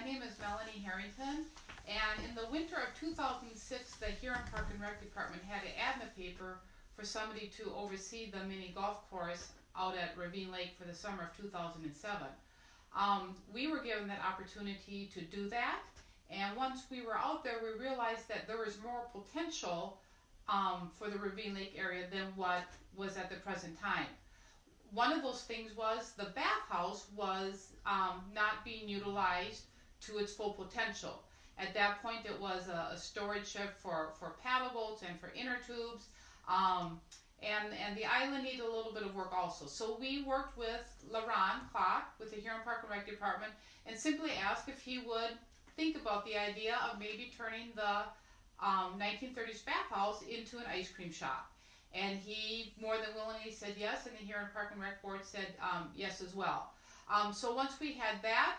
My name is Melanie Harrington, and in the winter of 2006, the Huron Park and Rec Department had an ad in the paper for somebody to oversee the mini golf course out at Ravine Lake for the summer of 2007. We were given that opportunity to do that, and once we were out there, we realized that there was more potential for the Ravine Lake area than what was at the present time. One of those things was the bathhouse was not being utilized to its full potential. At that point, it was a storage shed for paddle boats and for inner tubes, and the island needed a little bit of work also. So we worked with Ravine with the Huron Park and Rec Department and simply asked if he would think about the idea of maybe turning the 1930s bathhouse into an ice cream shop. And he more than willingly said yes, and the Huron Park and Rec Board said yes as well. So once we had that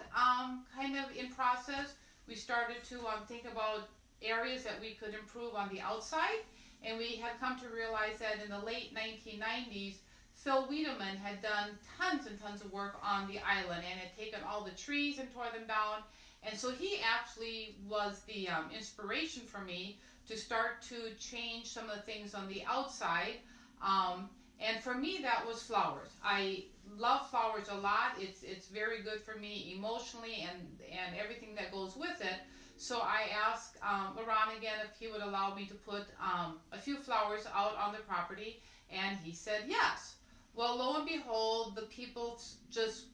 kind of in process, we started to think about areas that we could improve on the outside, and we had come to realize that in the late 1990s, Phil Wiedemann had done tons and tons of work on the island and had taken all the trees and tore them down. And so he actually was the inspiration for me to start to change some of the things on the outside. And for me, that was flowers. I love flowers a lot. It's very good for me emotionally and everything that goes with it. So I asked Ravine again if he would allow me to put a few flowers out on the property, and he said yes. Well, lo and behold, the people just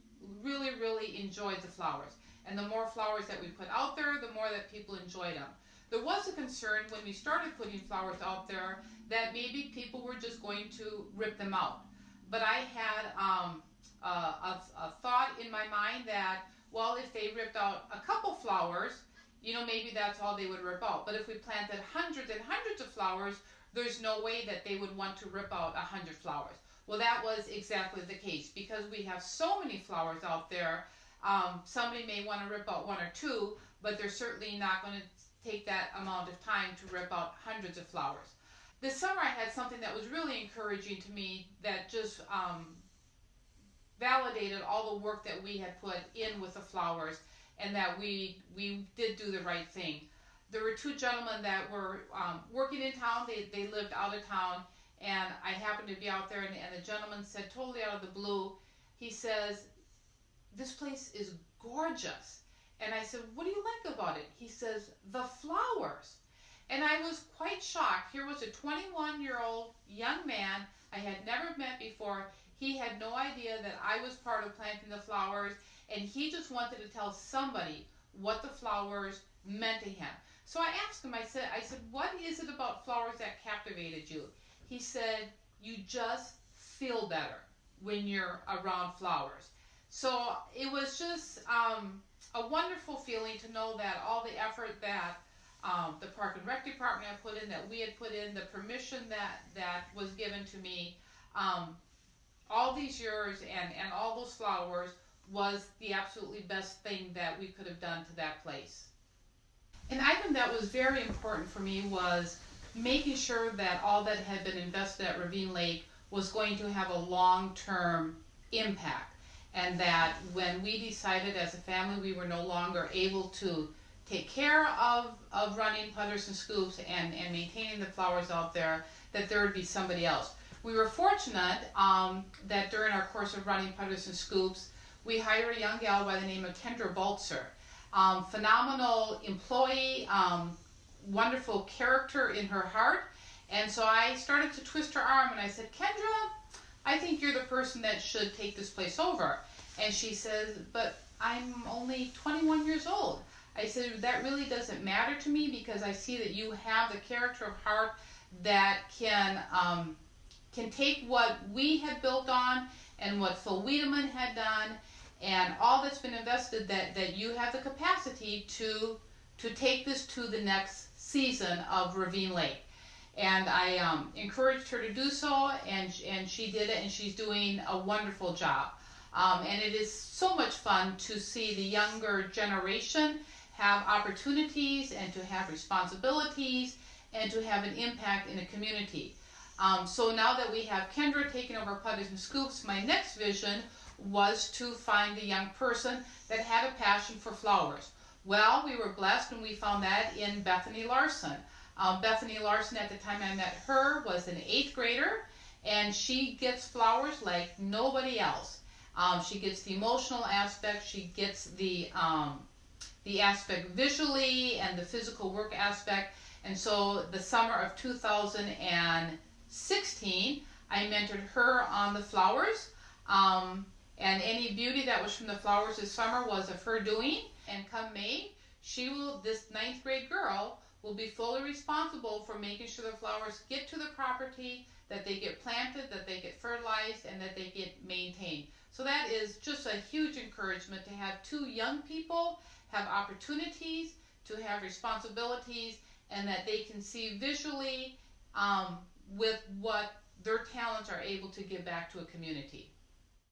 really enjoyed the flowers. And the more flowers that we put out there, the more that people enjoyed them. There was a concern when we started putting flowers out there that maybe people were just going to rip them out. But I had a thought in my mind that, well, if they ripped out a couple flowers, you know, maybe that's all they would rip out. But if we planted hundreds and hundreds of flowers, there's no way that they would want to rip out 100 flowers. Well, that was exactly the case. Because we have so many flowers out there, somebody may want to rip out one or two, but they're certainly not going to take that amount of time to rip out hundreds of flowers. This summer I had something that was really encouraging to me that just validated all the work that we had put in with the flowers and that we did do the right thing. There were two gentlemen that were working in town. They lived out of town, and I happened to be out there, and the gentleman said, totally out of the blue, he says, "This place is gorgeous." And I said, "What do you like about it?" He says, "The flowers." And I was quite shocked. Here was a 21-year-old young man I had never met before. He had no idea that I was part of planting the flowers, and he just wanted to tell somebody what the flowers meant to him. So I asked him, I said, "What is it about flowers that captivated you?" He said, "You just feel better when you're around flowers." So it was just a wonderful feeling to know that all the effort that the Park and Rec Department had put in, that we had put in, the permission that was given to me, all these years and all those flowers was the absolutely best thing that we could have done to that place. An item that was very important for me was making sure that all that had been invested at Ravine Lake was going to have a long-term impact. And that when we decided as a family we were no longer able to take care of running putters and scoops and maintaining the flowers out there, that there would be somebody else. We were fortunate that during our course of running putters and scoops, we hired a young gal by the name of Kendra Baltzer. Phenomenal employee, wonderful character in her heart. And so I started to twist her arm and I said, "Kendra, I think you're the person that should take this place over." And she says, "But I'm only 21 years old." I said, "That really doesn't matter to me because I see that you have the character of heart that can take what we had built on and what Phil Wiedemann had done and all that's been invested, that you have the capacity to take this to the next season of Ravine Lake." And I encouraged her to do so, and she did it, and she's doing a wonderful job. And it is so much fun to see the younger generation have opportunities and to have responsibilities and to have an impact in the community. So now that we have Kendra taking over Putters and Scoops, my next vision was to find a young person that had a passion for flowers. Well, we were blessed when we found that in Bethany Larson. Bethany Larson, at the time I met her, was an 8th grader, and she gets flowers like nobody else. She gets the emotional aspect, she gets the aspect visually and the physical work aspect. And so the summer of 2016, I mentored her on the flowers. And any beauty that was from the flowers this summer was of her doing. And come May, this 9th grade girl will be fully responsible for making sure the flowers get to the property, that they get planted, that they get fertilized, and that they get maintained. So that is just a huge encouragement to have 2 young people have opportunities, to have responsibilities, and that they can see visually with what their talents are able to give back to a community.